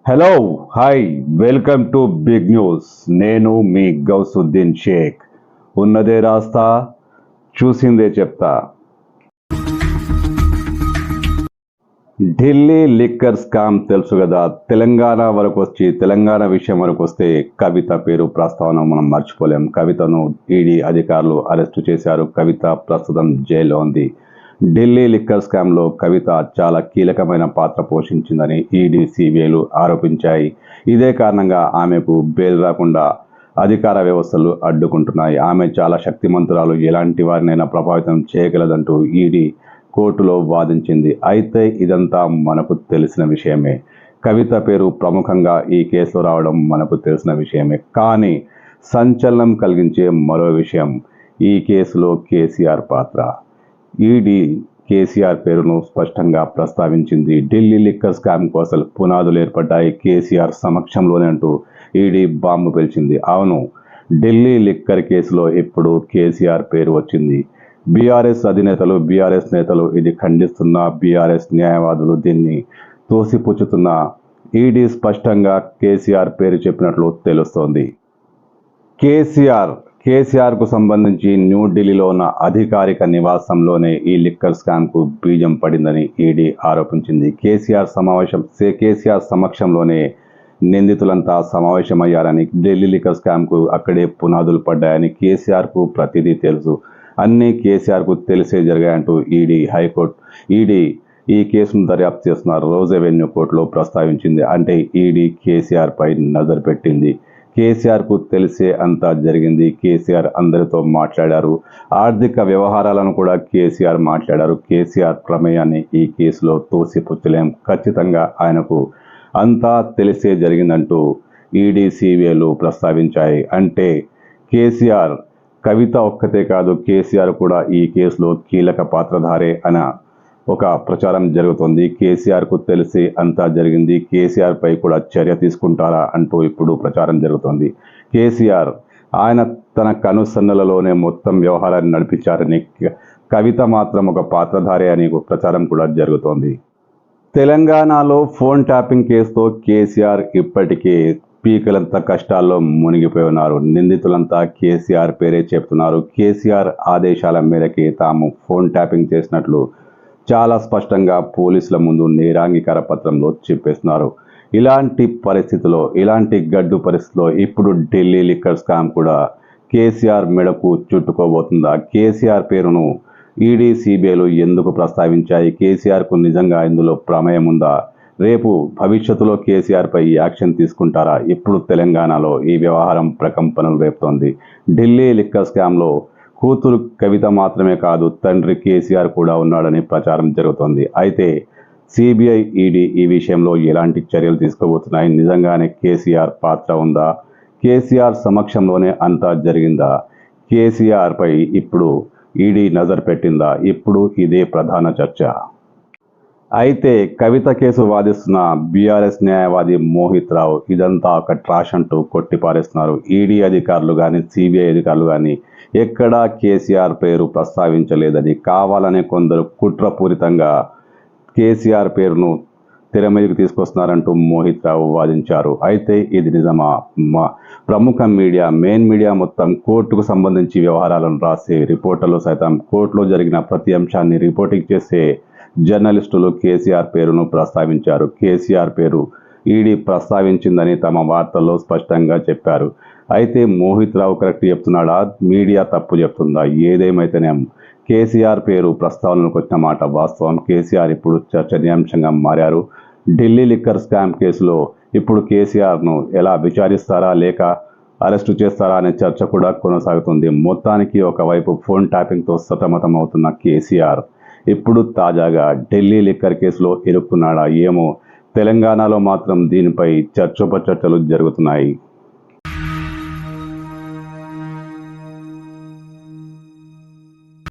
Hello hi welcome to big news. నేను మీ గౌసుద్దీన్ షేక్. ఉన్నదే రాస్తా, చూసిందే చెప్తా. ఢిల్లీ లిక్కర్ స్కామ్ తెలుసు కదా. తెలంగాణ విషయం వరకు వస్తే కవిత పేరు ప్రస్తావన మనం మర్చిపోలేం. కవితను ఈడీ అధికారులు అరెస్టు చేశారు. కవిత ప్రస్తుతం జైల్లో ఉంది. ఢిల్లీ లిక్కర్ స్కామ్లో కవిత చాలా కీలకమైన పాత్ర పోషించిందని ఈడీ సిబిఐలు ఆరోపించాయి. ఇదే కారణంగా ఆమెకు బెయిల్ రాకుండా అధికార వ్యవస్థలు అడ్డుకుంటున్నాయి. ఆమె చాలా శక్తిమంతురాలు, ఎలాంటి వారినైనా ప్రభావితం చేయగలదంటూ ఈడీ కోర్టులో వాదించింది. అయితే ఇదంతా మనకు తెలిసిన విషయమే. కవిత పేరు ప్రముఖంగా ఈ కేసులో రావడం మనకు తెలిసిన విషయమే. కానీ సంచలనం కలిగించే మరో విషయం ఈ కేసులో కేసీఆర్ పాత్ర. ఈడీ కేసీఆర్ పేరును స్పష్టంగా ప్రస్తావించింది. ఢిల్లీ లిక్కర్ స్కామ్ కోసం పునాదులు ఏర్పడ్డాయి కేసీఆర్ సమక్షంలోనే అంటూ ఈడీ బాంబు పేల్చింది. అవును, ఢిల్లీ లిక్కర్ కేసులో ఇప్పుడు కేసీఆర్ పేరు వచ్చింది. బీఆర్ఎస్ అధినేతలు, బీఆర్ఎస్ నేతలు ఇది ఖండిస్తున్న, బీఆర్ఎస్ న్యాయవాదులు దీన్ని తోసిపుచ్చుతున్న ఈడీ స్పష్టంగా కేసీఆర్ పేరు చెప్పినట్లు తెలుస్తోంది. కేసీఆర్కు సంబంధించి న్యూఢిల్లీలో ఉన్న అధికారిక నివాసంలోనే ఈ లిక్కర్ స్కామ్కు బీజం పడిందని ఈడీ ఆరోపించింది. కేసీఆర్ సమక్షంలోనే నిందితులంతా సమావేశమయ్యారని, ఢిల్లీ లిక్కర్ స్కామ్కు అక్కడే పునాదులు పడ్డాయని, కేసీఆర్కు ప్రతిదీ తెలుసు, అన్నీ కేసీఆర్కు తెలిసే జరిగాయంటూ ఈడీ ఈ కేసును దర్యాప్తు చేస్తున్న రోజ్ అవెన్యూ కోర్టులో ప్రస్తావించింది. అంటే ఈడీ కేసీఆర్పై నజర్ పెట్టింది. కేసీఆర్కు తెలిసే అంతా జరిగింది. కేసీఆర్ అందరితో మాట్లాడారు. ఆర్థిక వ్యవహారాలను కూడా కేసీఆర్ మాట్లాడారు. కేసీఆర్ ప్రమేయాన్ని ఈ కేసులో తోసిపుచ్చలేం. ఖచ్చితంగా ఆయనకు అంతా తెలిసే జరిగిందంటూ ఈడీ సిబిఐలు ప్రస్తావించాయి. అంటే కేసీఆర్, కవిత ఒక్కతే కాదు, కేసీఆర్ కూడా ఈ కేసులో కీలక పాత్రధారే అన్న ఒక ప్రచారం జరుగుతుంది. కేసీఆర్కు తెలిసి అంతా జరిగింది, కేసీఆర్ పై కూడా చర్య తీసుకుంటారా అంటూ ఇప్పుడు ప్రచారం జరుగుతుంది. కేసీఆర్ ఆయన తన కనుసన్నలలోనే మొత్తం వ్యవహారాన్ని నడిపించారని, కవిత మాత్రం ఒక పాత్రధారే అని ప్రచారం కూడా జరుగుతోంది. తెలంగాణలో ఫోన్ ట్యాపింగ్ కేసుతో కేసీఆర్ ఇప్పటికే పీకలంతా కష్టాల్లో మునిగిపోయి ఉన్నారు. నిందితులంతా కేసీఆర్ పేరే చెప్తున్నారు. కేసీఆర్ ఆదేశాల మేరకే తాము ఫోన్ ట్యాపింగ్ చేసినట్లు చాలా స్పష్టంగా పోలీసుల ముందు నేరాంగీకార పత్రంలో చెప్పేస్తున్నారు. ఇలాంటి గడ్డు పరిస్థితిలో ఇప్పుడు ఢిల్లీ లిక్కర్ స్కామ్ కూడా కేసీఆర్ మెడకు చుట్టుకోబోతుందా? కేసీఆర్ పేరును ఈడీ సిబిఐలు ఎందుకు ప్రస్తావించాయి? కేసీఆర్కు నిజంగా ఇందులో ప్రమేయం ఉందా? రేపు భవిష్యత్తులో కేసీఆర్పై యాక్షన్ తీసుకుంటారా? ఇప్పుడు తెలంగాణలో ఈ వ్యవహారం ప్రకంపనలు రేపుతోంది. ఢిల్లీ లిక్కర్ స్కామ్లో కూతురు కవిత మాత్రమే కాదు, తండ్రి కేసీఆర్ కూడా ఉన్నాడని ప్రచారం జరుగుతోంది. అయితే సిబిఐ, ఈడీ ఈ విషయంలో ఎలాంటి చర్యలు తీసుకోబోతున్నాయి? నిజంగానే కేసీఆర్ పాత్ర ఉందా? కేసీఆర్ సమక్షంలోనే అంతా జరిగిందా? కేసీఆర్పై ఇప్పుడు ఈడీ నజర్ పెట్టిందా? ఇప్పుడు ఇదే ప్రధాన చర్చ. అయితే కవిత కేసు వాదిస్తున్న బీఆర్ఎస్ న్యాయవాది మోహిత్ రావు ఇదంతా ఒక ట్రాష్ అంటూ కొట్టిపారేస్తున్నారు. ఈడీ అధికారులు కానీ, సిబిఐ అధికారులు కానీ ఎక్కడా కేసీఆర్ పేరు ప్రస్తావించలేదని, కావాలనే కొందరు కుట్రపూరితంగా కేసీఆర్ పేరును తెర మీదకి తీసుకొస్తున్నారంటూ మోహిత్ రావు వాదించారు. అయితే ఇది నిజమా? ప్రముఖ మెయిన్ మీడియా మొత్తం కోర్టుకు సంబంధించి వ్యవహారాలను రాసే రిపోర్టర్లు సైతం, కోర్టులో జరిగిన ప్రతి అంశాన్ని రిపోర్టింగ్ చేసే జర్నలిస్టులు కేసీఆర్ పేరును ప్రస్తావించారు. కేసీఆర్ పేరు ఈడీ ప్రస్తావించిందని తమ వార్తల్లో స్పష్టంగా చెప్పారు. అయితే మోహిత్ రావు కరెక్ట్ చెప్తున్నాడా? మీడియా తప్పు చెప్తుందా? ఏదేమైతేనేం కేసీఆర్ పేరు ప్రస్తావనకు వచ్చిన మాట వాస్తవం. కేసీఆర్ ఇప్పుడు చర్చనీయాంశంగా మారారు. ఢిల్లీ లిక్కర్ స్కామ్ కేసులో ఇప్పుడు కేసీఆర్ను ఎలా విచారిస్తారా, లేక అరెస్టు చేస్తారా అనే చర్చ కూడా కొనసాగుతుంది. మొత్తానికి ఒకవైపు ఫోన్ ట్యాపింగ్తో సతమతం అవుతున్న కేసీఆర్ ఇప్పుడు తాజాగా ఢిల్లీ లిక్కర్ కేసులో ఇరుక్కున్నాడా ఏమో. తెలంగాణలో మాత్రం దీనిపై చర్చోపచర్చలు జరుగుతున్నాయి.